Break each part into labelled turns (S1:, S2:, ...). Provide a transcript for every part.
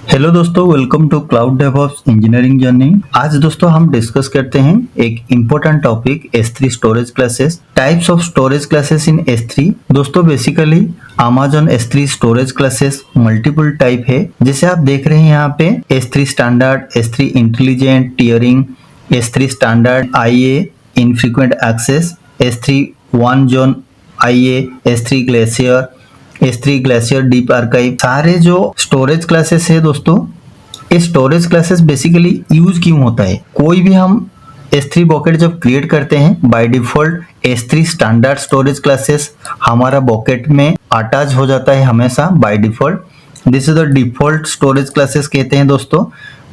S1: Hello दोस्तों, welcome to cloud DevOps engineering journey. आज दोस्तों हम डिस्कस करते हैं एक important topic S3 storage classes, types of storage classes in S3। दोस्तों basically Amazon S3 storage classes multiple type है, जैसे आप देख रहे हैं यहाँ पे S3 standard, S3 intelligent tiering, S3 standard IA infrequent access, S3 one zone IA, S3 glacier, S3 glacier deep archive. सारे जो स्टोरेज क्लासेस है दोस्तों, ये स्टोरेज क्लासेस बेसिकली यूज क्यों होता है? कोई भी हम S3 बॉकेट जब क्रिएट करते हैं, by default S3 standard storage classes हमारा बॉकेट में अटैच हो जाता है हमेशा by default. This is the default storage classes कहते हैं दोस्तों।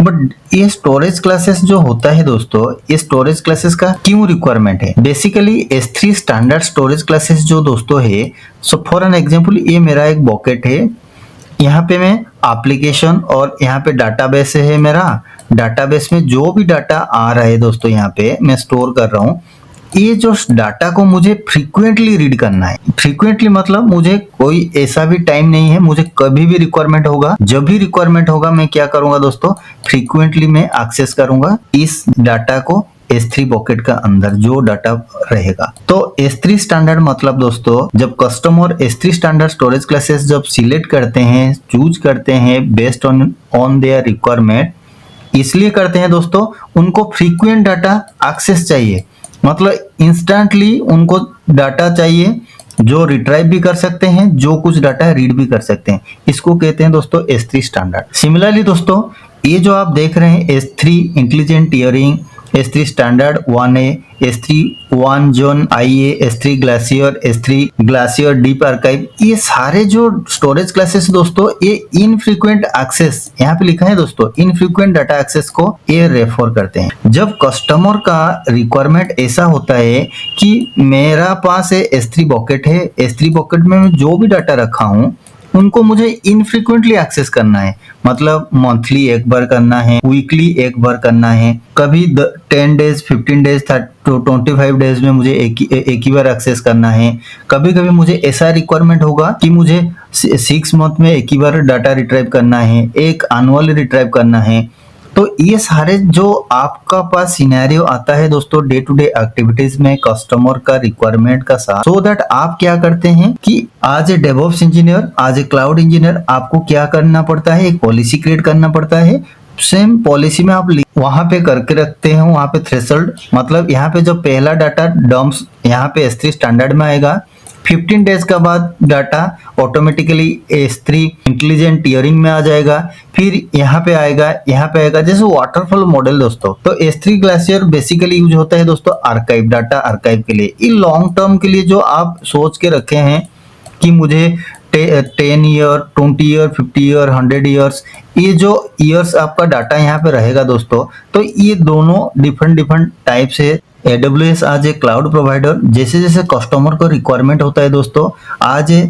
S1: बट ये स्टोरेज क्लासेस जो होता है दोस्तों, ये स्टोरेज क्लासेस का क्यों रिक्वायरमेंट है? Basically S3 standard storage classes जो दोस्तों है, सो फॉर एन एग्जांपल ये मेरा एक बॉकेट है, यहाँ पे मैं एप्लीकेशन और यहाँ पे डाटाबेस है मेरा। डाटाबेस में जो भी डाटा आ रहा है दोस्तों, यहाँ पे मैं स्टोर कर रहा हूँ। ये जो डाटा को मुझे फ्रीक्वेंटली रीड करना है। फ्रीक्वेंटली मतलब मुझे कोई ऐसा भी टाइम नहीं है, मुझे कभी भी रिक्वायरमेंट होगा, जब भी रिक्वायरमेंट होगा मैं क्या करूंगा दोस्तों, फ्रीक्वेंटली मैं एक्सेस करूंगा इस डाटा को S3 बॉकेट का अंदर जो डाटा रहेगा। तो S3 स्टैंडर्ड मतलब दोस्तों, जब customer S3 standard storage classes जब सिलेक्ट करते हैं, चूज करते हैं बेस्ड ऑन देयर रिक्वायरमेंट, इसलिए करते हैं दोस्तों, उनको फ्रीक्वेंट डाटा एक्सेस चाहिए, मतलब इंस्टेंटली उनको डाटा चाहिए जो रिट्राइव भी कर सकते हैं, जो कुछ डाटा रीड भी कर सकते हैं। इसको कहते हैं दोस्तों S3 स्टैंडर्ड। सिमिलरली दोस्तों, ये जो आप देख रहे हैं S3 intelligent tiering, S3 standard 1A, S3 one zone IA, S3 glacier, S3 glacier deep archive, ये सारे जो स्टोरेज क्लासेस दोस्तों, ये इनफ्रीक्वेंट एक्सेस, यहाँ पे लिखा है दोस्तों, इनफ्रीक्वेंट डाटा एक्सेस को ये रेफर करते हैं। जब कस्टमर का रिक्वायरमेंट ऐसा होता है कि मेरा पास S3 बॉकेट है, S3 बॉकेट में जो भी डाटा रखा हूँ उनको मुझे इनफ्रीक्वेंटली एक्सेस करना है, मतलब मंथली एक बार करना है, वीकली एक बार करना है, कभी 10 डेज, 15 डेज, 25 डेज में मुझे एक ही बार एक्सेस करना है। कभी कभी मुझे ऐसा रिक्वायरमेंट होगा कि मुझे 6 मंथ में एक ही बार डाटा रिट्राइव करना है, एक एनुअली रिट्राइव करना है। तो ये सारे जो आपका पास सिनेरियो आता है दोस्तों डे टू डे एक्टिविटीज में कस्टमर का रिक्वायरमेंट का साथ, सो दैट आप क्या करते हैं कि आज ए डेवऑप्स इंजीनियर, आज ए क्लाउड इंजीनियर, आपको क्या करना पड़ता है, एक पॉलिसी क्रिएट करना पड़ता है। सेम पॉलिसी में आप वहां पे करके रखते हैं, वहां पे थ्रेशोल्ड, मतलब यहाँ पे जब पहला डाटा डम्प्स यहाँ पे S3 स्टैंडर्ड में आएगा, 15 डेज का बाद data automatically S3 intelligent tearing में आ जाएगा, फिर यहाँ पे आएगा जैसे वाटरफॉल मॉडल दोस्तों। तो S3 ग्लेशियर बेसिकली यूज होता है दोस्तों आर्काइव, डाटा आर्काइव के लिए। ये लॉन्ग टर्म के लिए जो आप सोच के रखे हैं कि मुझे 10 ईयर, 20 ईयर, 50 ईयर, 100 ईयर्स, ये जो ईयर्स आपका डाटा यहाँ पे रहेगा दोस्तों, तो ये दोनों डिफरेंट टाइप से AWS आज ए क्लाउड प्रोवाइडर, जैसे जैसे कस्टमर को रिक्वायरमेंट होता है दोस्तों, आज ए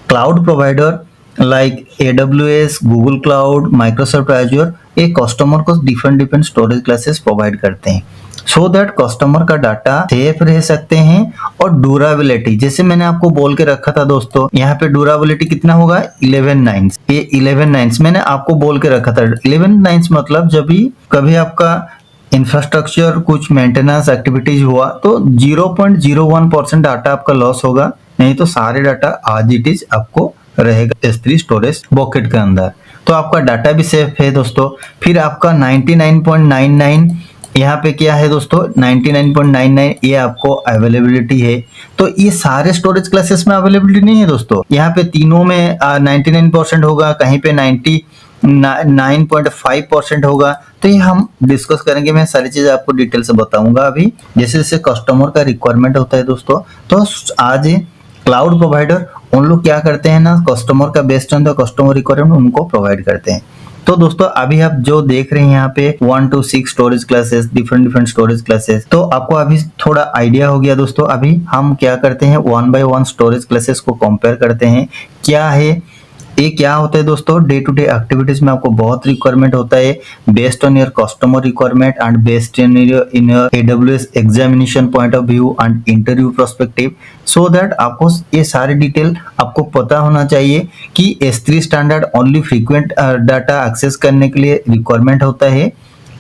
S1: cloud provider like AWS, Google cloud, Microsoft azure, ये कस्टमर को डिफरेंट स्टोरेज क्लासेस प्रोवाइड करते हैं, सो दैट कस्टमर का डाटा सेफ रह सकते हैं। और ड्यूरेबिलिटी, जैसे मैंने आपको बोल के रखा था दोस्तों, यहाँ पे ड्यूरेबिलिटी कितना होगा, 11 नाइन्स। ये 11 नाइन्स मैंने आपको बोल के रखा था। 11 नाइन्स मतलब जब भी कभी आपका इंफ्रास्ट्रक्चर कुछ मेंटेनेंस एक्टिविटीज हुआ तो 0.01% डाटा आपका लॉस होगा, नहीं तो सारे डाटा आज इट इज आपको रहेगा S3 स्टोरेज बॉकेट के अंदर, तो आपका डाटा भी सेफ है दोस्तों। फिर आपका 99.99 यहाँ पे क्या है दोस्तों, 99.99 ये आपको अवेलेबिलिटी है। तो ये सारे स्टोरेज क्लासेस में अवेलेबिलिटी नहीं है दोस्तों, यहाँ पे तीनों में 99% होगा, कहीं पे 9.5% होगा। तो ये हम डिस्कस करेंगे, मैं सारी चीजें आपको डिटेल से बताऊंगा अभी, जैसे जैसे कस्टमर का रिक्वायरमेंट होता है दोस्तों। तो आज क्लाउड प्रोवाइडर उन लोग क्या करते हैं ना, कस्टमर का based on the customer requirement उनको प्रोवाइड करते हैं। तो दोस्तों अभी आप जो देख रहे हैं यहाँ पे 1 to 6 storage classes, different storage classes, तो आपको अभी थोड़ा आइडिया हो गया दोस्तों। अभी हम क्या करते हैं, 1 by 1 स्टोरेज क्लासेस को कंपेयर करते हैं, क्या है ये क्या होता है दोस्तों, डे टू डे एक्टिविटीज में आपको बहुत रिक्वायरमेंट होता है based on your customer requirement and based in your AWS examination point of view and interview perspective, so that आपको ये सारी डिटेल आपको पता होना चाहिए कि S3 standard only frequent data access करने के लिए रिक्वायरमेंट होता है,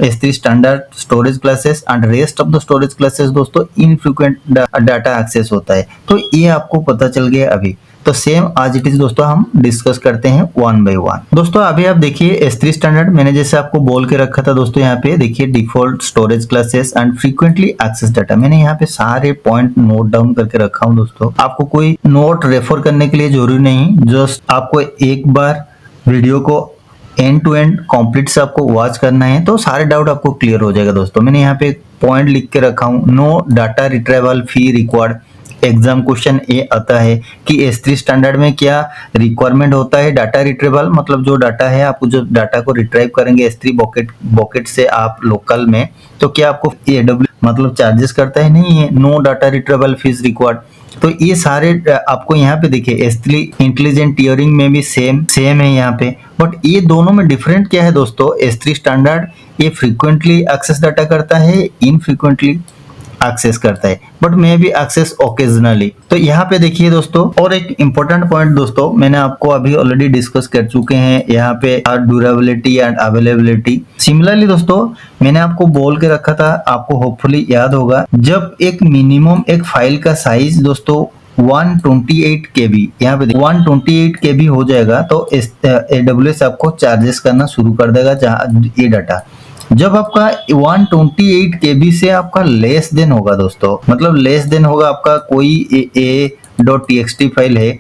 S1: S3 standard storage classes and rest of the storage classes दोस्तों इनफ्रीक्वेंट डाटा एक्सेस होता है। तो ये आपको पता चल गया अभी। तो सेम आज इट इज दोस्तों हम डिस्कस करते हैं वन बाय वन। दोस्तों अभी आप देखिए S3 स्टैंडर्ड मैंने जैसे आपको बोल के रखा था दोस्तों, यहाँ पे देखिए default storage classes and frequently access data, मैंने यहाँ पे सारे पॉइंट नोट डाउन करके रखा हूँ दोस्तों। आपको कोई नोट रेफर करने के लिए जरूरी नहीं, जस्ट आपको एक बार वीडियो को एंड टू एंड कंप्लीट से आपको वॉच करना है तो सारे डाउट आपको क्लियर हो जाएगा दोस्तों। मैंने यहाँ पे पॉइंट लिख के रखा हूँ, नो डाटा रिट्रीवल फी रिक्वायर्ड। एग्जाम क्वेश्चन ये आता है कि S3 स्टैंडर्ड में क्या रिक्वायरमेंट होता है डाटा रिट्रीवल, मतलब जो डाटा है आपको जो डाटा को रिट्राइव करेंगे S3 बकेट से आप लोकल में, तो क्या आपको AWS मतलब चार्जेस करता है, नहीं है, no data retrieval fees required. तो ये सारे आपको यहाँ पे देखिए S3 इंटेलिजेंट टियरिंग में भी सेम है यहाँ पे, बट ये दोनों में डिफरेंट क्या है दोस्तों, S3 स्टैंडर्ड ये फ्रीक्वेंटली एक्सेस डाटा करता है, इनफ्रीक्वेंटली एक्सेस करता है, but may be access occasionally. तो यहाँ पे देखिए दोस्तों, और एक इंपॉर्टेंट पॉइंट दोस्तों मैंने आपको अभी ऑलरेडी डिस्कस कर चुके हैं यहाँ पे, ड्यूरेबिलिटी एंड अवेलेबिलिटी। सिमिलरली दोस्तों मैंने आपको बोल के रखा था, आपको होपफुली याद होगा, जब एक मिनिमम एक फाइल का साइज दोस्तों 128 KB, यहाँ पे 128 KB हो जाएगा तो AWS आपको चार्जेस करना शुरू कर देगा। जहाँ ये डाटा जब आपका 128 KB से आपका लेस देन होगा दोस्तों, मतलब लेस देन होगा आपका कोई a.txt फाइल है,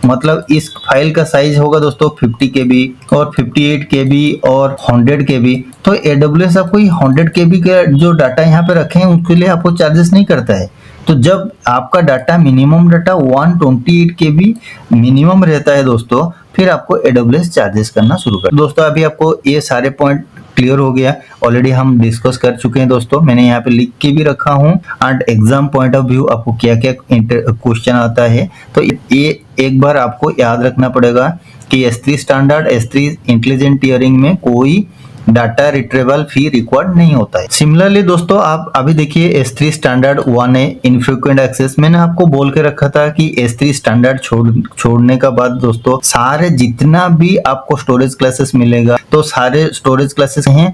S1: मतलब इस फाइल का साइज होगा दोस्तों 50 KB और 58 KB और 100 KB, तो AWS आपको 100 KB का जो डाटा यहाँ पे रखे हैं उसके लिए आपको चार्जेस नहीं करता है। तो जब आपका data minimum data 128 KB minimum रहता है दोस्तों, फिर आपको AWS चार्जेस करना शुरू कर। दोस्तों अभी आपको ये सारे पॉइंट क्लियर हो गया, ऑलरेडी हम डिस्कस कर चुके हैं दोस्तों, मैंने यहाँ पे लिख के भी रखा हूँ and exam point of view आपको क्या क्या क्वेश्चन आता है, तो ये एक बार आपको याद रखना पड़ेगा कि S3 standard S3 intelligent tearing में कोई डाटा रिट्रीवल फी रिक्वायर्ड नहीं होता है। सिमिलरली दोस्तों आप अभी देखिए S3 standard 1A infrequent access, मैंने आपको बोल के रखा था कि S3 स्टैंडर्ड छोड़ने का बाद दोस्तों सारे जितना भी आपको स्टोरेज क्लासेस मिलेगा, तो सारे स्टोरेज क्लासेस हैं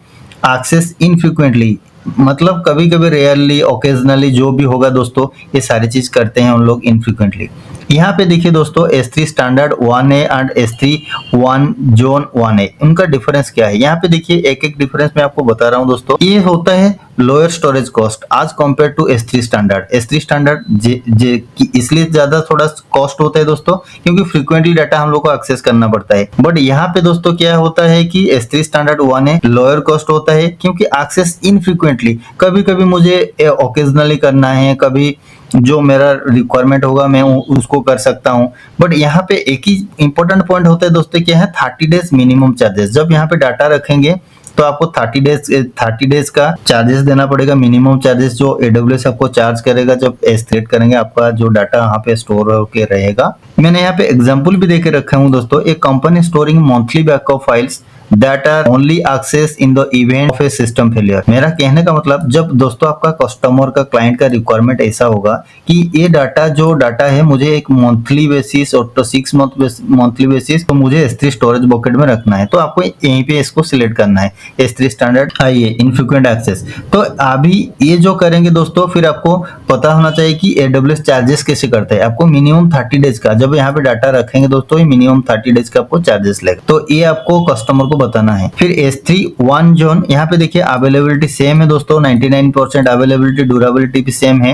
S1: एक्सेस इनफ्रीक्वेंटली, मतलब कभी कभी रेयरली ओकेजनली जो भी होगा दोस्तों, ये सारी चीज करते हैं उन लोग इनफ्रीक्वेंटली। यहाँ पे देखिए दोस्तों S3 standard 1A and S3 1 zone 1A, उनका डिफरेंस क्या है, यहाँ पे देखिए एक एक डिफरेंस मैं आपको बता रहा हूँ दोस्तों। ये होता है lower storage cost as compare to S3 standard. S3 standard इसलिए ज्यादा थोड़ा कॉस्ट होता है दोस्तों क्योंकि फ्रीक्वेंटली डाटा हम लोग को एक्सेस करना पड़ता है, बट यहाँ पे दोस्तों क्या होता है कि S3 standard 1A lower cost होता है क्योंकि एक्सेस इनफ्रीक्वेंटली, कभी कभी मुझे ओकेजनली करना है, कभी जो मेरा रिक्वायरमेंट होगा मैं उसको कर सकता हूं। बट यहाँ पे एक ही इंपॉर्टेंट पॉइंट होता है दोस्तों, क्या है 30 डेज मिनिमम चार्जेस। जब यहाँ पे डाटा रखेंगे तो आपको 30 डेज का चार्जेस देना पड़ेगा, मिनिमम चार्जेस जो AWS आपको चार्ज करेगा जब एस्टिमेट करेंगे आपका जो डाटा यहाँ पे स्टोर होके रहेगा। मैंने यहाँ पे एग्जांपल भी देके रखा हूँ दोस्तों, एक company storing monthly backup files that are only access in the event of a system failure। मेरा कहने का मतलब जब दोस्तों आपका कस्टमर का क्लाइंट का रिक्वायरमेंट ऐसा होगा कि ये जो डाटा है मुझे एक मंथली बेसिस और तो 6 मंथली बेसिस तो मुझे S3 स्टोरेज बकेट में रखना है, तो आपको यहीं पे इसको सिलेक्ट करना है S3 स्टैंडर्ड आइए इनफ्रीक्वेंट एक्सेस। तो अभी ये जो करेंगे दोस्तों, फिर आपको पता होना चाहिए कि AWS चार्जेस कैसे करता है। आपको मिनिमम 30 डेज का जब यहाँ पे डाटा रखेंगे दोस्तों, ये मिनिमम 30 डेज का आपको चार्जेस लगेगा, तो ये आपको कस्टमर को बताना है। फिर S3 1 जोन, यहाँ पे देखिए अवेलेबिलिटी सेम है दोस्तों, 99% अवेलेबिलिटी, ड्यूरेबिलिटी भी सेम है,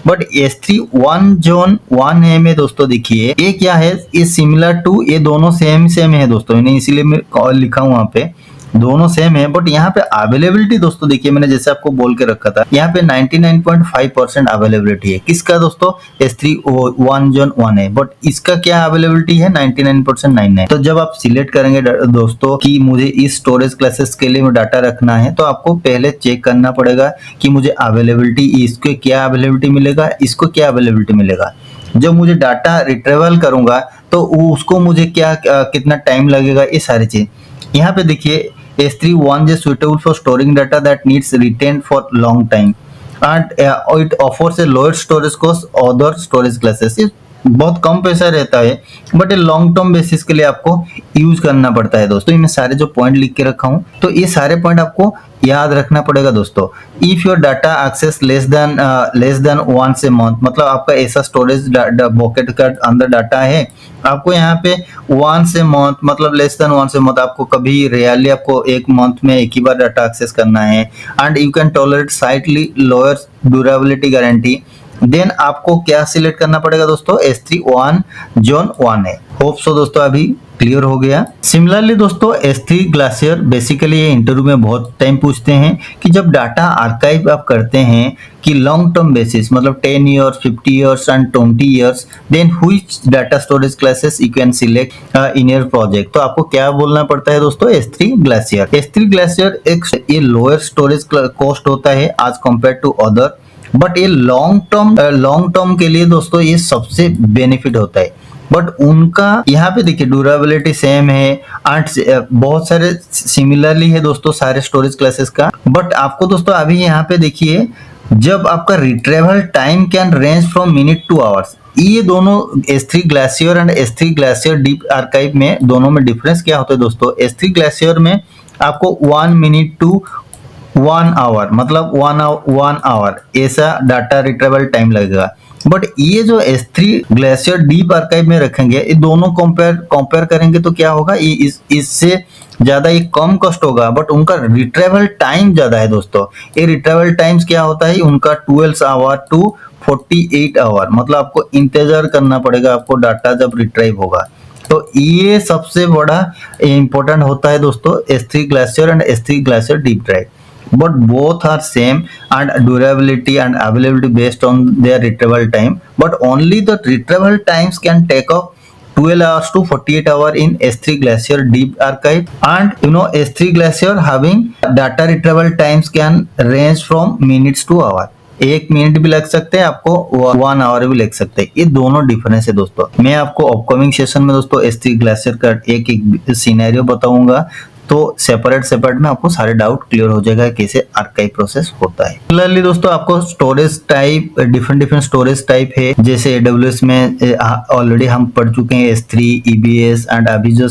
S1: बट S3 1 जोन 1A में दोस्तों देखिए ये क्या है, ये सिमिलर टू, ये दोनों सेम है दोस्तों, इन्हें इसीलिए मैं लिखा हूँ वहां पे दोनों सेम है। बट यहाँ पे अवेलेबिलिटी दोस्तों देखिए मैंने जैसे आपको बोल के रखा था, यहाँ पे 99.5% अवेलेबिलिटी है किसका दोस्तों, S3 1 जोन 1A, बट इसका क्या अवेलेबिलिटी है 99.99। तो जब आप सिलेक्ट करेंगे दोस्तों कि मुझे इस स्टोरेज क्लासेस के लिए डाटा रखना है, तो आपको पहले चेक करना पड़ेगा कि मुझे अवेलेबिलिटी, इसको क्या अवेलेबिलिटी मिलेगा, इसको क्या अवेलेबिलिटी मिलेगा। जब मुझे डाटा रिट्रीवल करूंगा तो उसको मुझे क्या कितना टाइम लगेगा, ये सारी चीज यहाँ पे देखिए। S3 1 is suitable for storing data that needs retained for long time and it offers a lower storage cost other storage classes। ये बहुत कम पैसा रहता है बट ये लॉन्ग टर्म बेसिस के लिए आपको यूज करना पड़ता है दोस्तों। मैं सारे जो पॉइंट लिख के रखा हूँ तो ये सारे पॉइंट आपको याद रखना पड़ेगा दोस्तों। If your data access less than once a month, मतलब आपका ऐसा स्टोरेज बकेट का अंदर डाटा है, आपको यहाँ पे वंस ए मंथ मतलब less than once a month, आपको कभी रियली आपको एक मंथ में एक ही बार डाटा एक्सेस करना है and you can tolerate slightly lower durability guarantee, then आपको क्या सिलेक्ट करना पड़ेगा दोस्तों, S3 1 जोन 1 है। होप सो दोस्तों अभी क्लियर हो गया। सिमिलरली दोस्तों S3 ग्लासियर बेसिकली ये इंटरव्यू में बहुत टाइम पूछते हैं कि जब डाटा आर्काइव आप करते हैं कि लॉन्ग टर्म बेसिस मतलब 10 years 50 years and 20 years, then which data storage classes you can select in your project. तो आपको क्या बोलना पड़ता है दोस्तों, S3 ग्लासियर। S3 ग्लासियर एक ये लोअर स्टोरेज कॉस्ट होता है as compare to other, but ये लॉन्ग टर्म के लिए दोस्तों ये सबसे बेनिफिट होता है। बट उनका यहाँ पे देखिए ड्यूरेबिलिटी सेम है एंड बहुत सारे सिमिलरली है दोस्तों सारे स्टोरेज क्लासेस का। बट आपको दोस्तों अभी यहाँ पे देखिए जब आपका retrieval time can range from minute two hours, ये दोनों S3 glacier and S3 Glacier deep archive में दोनों में डिफरेंस क्या होता है दोस्तों। S3 ग्लासियर में आपको 1 minute टू 1 hour मतलब 1 hour ऐसा डाटा रिट्रीवल टाइम लगेगा। बट ये जो S3 ग्लेशियर डीप आर्काइव में रखेंगे, ये दोनों कंपेयर करेंगे तो क्या होगा, ये इससे ज्यादा ये कम कॉस्ट होगा बट उनका रिट्रीवल टाइम ज्यादा है दोस्तों। ये रिट्रीवल टाइम्स क्या होता है उनका 12 hour टू 48 hour, मतलब आपको इंतजार करना पड़ेगा आपको डाटा जब रिट्रीव होगा। तो ये सबसे बड़ा इंपॉर्टेंट होता है दोस्तों S3 glacier and S3 glacier deep drive. But both are same and durability and availability based on their retrieval time, but only the retrieval times can take up 12 hours to 48 hours in S3 Glacier Deep Archive, and S3 Glacier having data retrieval times can range from minutes to hour। 1 minute भी लग सकते हैं आपको, 1 hour भी लग सकते हैं। ये दोनों डिफरेंस है दोस्तों। मैं आपको अपकमिंग सेशन में दोस्तों S3 ग्लासियर का एक सिनेरियो बताऊंगा, तो सेपरेट में आपको सारे डाउट क्लियर हो जाएगा कैसे आर्काइव प्रोसेस होता है। सिमिलरली दोस्तों आपको storage type different storage type है, जैसे AWS में ऑलरेडी हम पढ़ चुके हैं S3 EBS एंड अभी जो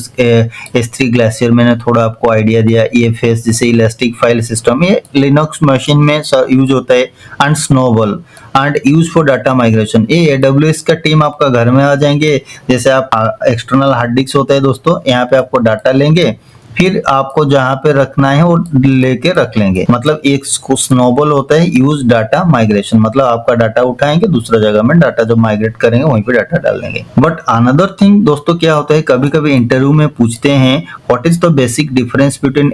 S1: S3 ग्लासियर मैंने थोड़ा आपको आइडिया दिया। EFS जैसे इलास्टिक फाइल सिस्टम, ये लिनक्स मशीन में यूज होता है and snowball and use for data migration. ये AWS का टीम आपका घर में आ जाएंगे, जैसे आप एक्सटर्नल हार्ड डिस्क होता है दोस्तों, यहाँ पे आपको डाटा लेंगे, फिर आपको जहां पे रखना है वो लेके रख लेंगे। मतलब एक स्नोबॉल होता है यूज डाटा माइग्रेशन, मतलब आपका डाटा उठाएंगे दूसरा जगह में डाटा जब माइग्रेट करेंगे वहीं पे डाटा डाल देंगे। बट अनदर थिंग दोस्तों क्या होता है, कभी कभी इंटरव्यू में पूछते हैं what is the basic difference between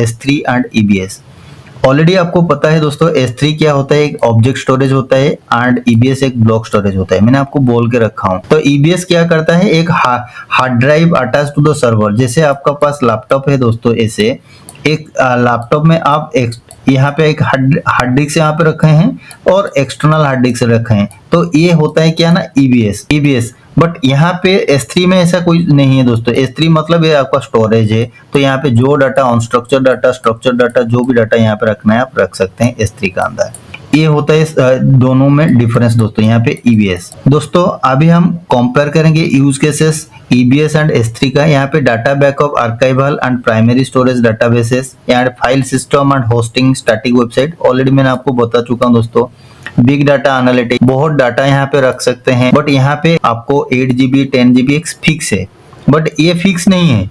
S1: S3 and EBS। Already आपको पता है दोस्तों S3 क्या होता है, एक ऑब्जेक्ट स्टोरेज होता है एंड EBS एक ब्लॉक स्टोरेज होता है। मैंने आपको बोल के रखा हूं। तो EBS क्या करता है, एक hard drive attach to the server. जैसे आपका पास लैपटॉप है दोस्तों, ऐसे एक लैपटॉप में आप यहाँ पे एक हार्ड डिस्क यहाँ पे रखे हैं और एक्सटर्नल हार्ड डिस्क रखे हैं, तो ये होता है क्या ना EBS। बट यहाँ पे S3 में ऐसा कोई नहीं है दोस्तों। S3 मतलब ये आपका स्टोरेज है, तो यहाँ पे जो data unstructured data, structure data, जो भी डाटा यहाँ पे रखना है आप रख सकते हैं S3 का अंदर। ये होता है दोनों में डिफरेंस दोस्तों, यहाँ पे EBS। दोस्तों अभी हम कंपेयर करेंगे use cases EBS and S3 का। यहाँ पे data backup, archival and primary storage databases and file system and hosting, static website already मैंने आपको बता चुका हूँ दोस्तों। बिग डाटा एनालिटिक्स, बहुत डाटा यहाँ पे रख सकते हैं, बट यहाँ पे आपको 8 GB 10 GB एक फिक्स है, बट ये फिक्स नहीं है,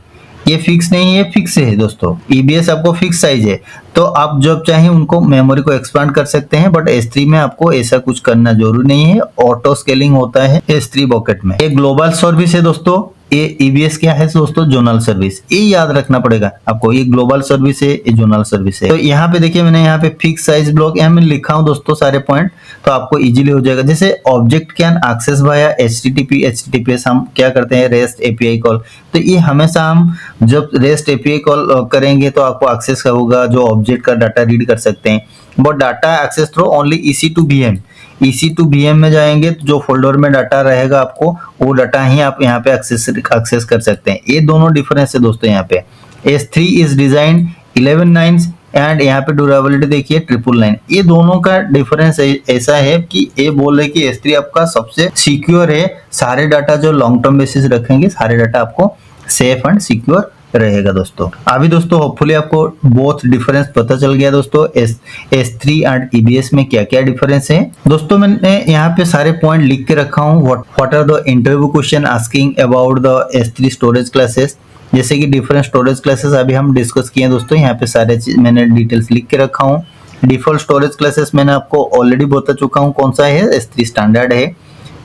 S1: फिक्स है दोस्तों। EBS आपको फिक्स साइज है, तो आप जब चाहे उनको मेमोरी को एक्सपांड कर सकते हैं, बट S3 में आपको ऐसा कुछ करना जरूरी नहीं है। ऑटो स्केलिंग होता है S3 बकेट में। एक ग्लोबल सर्विस है दोस्तों, ये EBS क्या है दोस्तों, जोनल सर्विस। ये याद रखना पड़ेगा आपको, ये ग्लोबल सर्विस है, ये जोनल सर्विस है। तो यहाँ पे देखिए मैंने यहाँ पे फिक्स साइज ब्लॉक यहाँ में लिखा हूँ दोस्तों सारे पॉइंट, तो आपको इजीली हो जाएगा। जैसे object can access via HTTPS, हम क्या करते हैं REST API कॉल, तो ये हमेशा हम जब REST API कॉल करेंगे तो आपको एक्सेस होगा, जो ऑब्जेक्ट का डाटा रीड कर सकते हैं। But data access through only EC2 VM, EC two VM में जाएंगे तो जो फोल्डर में डाटा रहेगा आपको वो डाटा ही आप यहाँ पे एक्सेस कर सकते हैं। ये दोनों डिफरेंस है दोस्तों। यहाँ पे S3 is design 11 nines and यहाँ पे ड्यूरेबिलिटी देखिए 999। ये दोनों का डिफरेंस ऐसा है कि ये बोल रहे कि S3 आपका सबसे सिक्योर है, सारे डाटा जो लॉन्ग टर्म बेसिस रखेंगे सारे डाटा आपको सेफ एंड सिक्योर रहेगा दोस्तों। अभी दोस्तों होपफुली आपको बोथ डिफरेंस पता चल गया दोस्तों S3 एंड EBS में क्या क्या डिफरेंस है। दोस्तों मैंने यहाँ पे सारे पॉइंट लिख के रखा हूँ। What are the interview question asking about the S3 storage classes, जैसे कि डिफरेंट स्टोरेज क्लासेस अभी हम डिस्कस किए दोस्तों। यहाँ पे सारे चीज मैंने डिटेल्स लिख के रखा हूँ। डिफॉल्ट स्टोरेज क्लासेस मैंने आपको ऑलरेडी बता चुका हूँ कौन सा है, S3 स्टैंडर्ड है।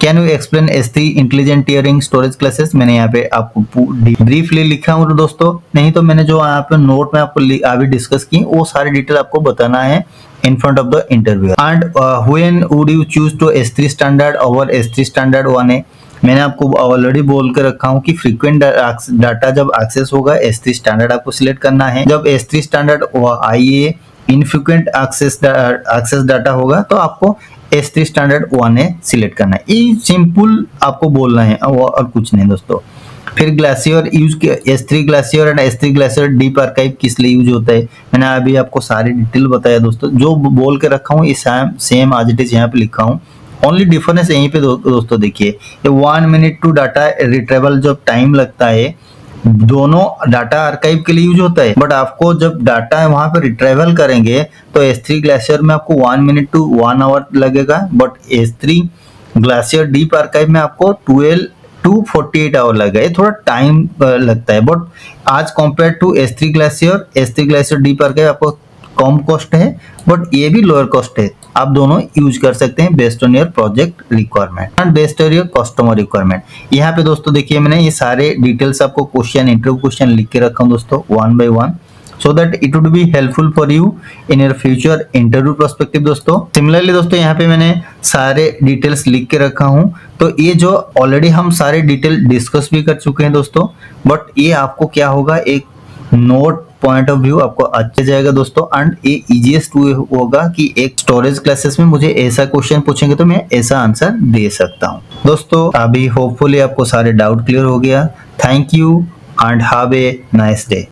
S1: Can you explain S3 intelligent tearing storage classes, मैंने यहाँ पे आपको ब्रीफली लिखा हूँ दोस्तों, नहीं तो मैंने जो यहाँ पे नोट में आपको अभी डिस्कस की वो सारी डिटेल आपको बताना है in front of the interviewer. And when would you choose to S3 standard over S3 standard 1A? मैंने आपको ऑलरेडी बोल के रखा हूँ कि फ्रीक्वेंट डाटा जब एक्सेस होगा S3 स्टैंडर्ड आपको सिलेक्ट करना है। जब S3 standard IA infrequent access data होगा तो आपको S3 स्टैंडर्ड 1A सिलेक्ट करना है। ये सिंपल आपको बोलना है और कुछ नहीं दोस्तों। फिर ग्लासियर यूज किया, S3 glacier and S3 Glacier deep archive किस लिए यूज होता है, मैंने अभी आपको सारी डिटेल बताया दोस्तों। जो बोल के रखा हूँ इस सेम आज इट इज यहाँ पे लिखा हूँ। ओनली डिफरेंस यहीं पे दोस्तों देखिए, ये 1 मिनट टू डाटा रिट्रीवल जब टाइम लगता है दोनों डाटा आर्काइव के लिए यूज होता है, बट आपको जब डाटा वहां पे रिट्रीवल करेंगे तो S3 ग्लासियर में आपको 1 मिनट टू 1 आवर लगेगा, but S3 Glacier deep archive में आपको 12 टू 48 आवर लगेगा। ये थोड़ा टाइम लगता है, बट आज compare to S3 Glacier deep archive आपको कम कॉस्ट है, बट ये भी लोअर कॉस्ट है। आप दोनों यूज कर सकते हैं based on your project requirement and based on your customer requirement. यहाँ पे दोस्तों देखिए मैंने ये सारे डिटेल्स आपको क्वेश्चन इंटरव्यू क्वेश्चन लिख के रखा हूँ दोस्तों 1 by 1, so that it would be helpful for you in your future interview perspective दोस्तों। सिमिलरली दोस्तों यहाँ पे मैंने सारे डिटेल्स लिख के रखा हूँ, तो ये जो ऑलरेडी हम सारे डिटेल डिस्कस भी कर चुके हैं दोस्तों, बट ये आपको क्या होगा एक नोट पॉइंट ऑफ व्यू आपको अच्छे जाएगा दोस्तों। एंड ये इजीएस्ट वे होगा कि एक स्टोरेज क्लासेस में मुझे ऐसा क्वेश्चन पूछेंगे तो मैं ऐसा आंसर दे सकता हूँ दोस्तों। अभी होपफुली आपको सारे डाउट क्लियर हो गया। Thank you and have a nice day.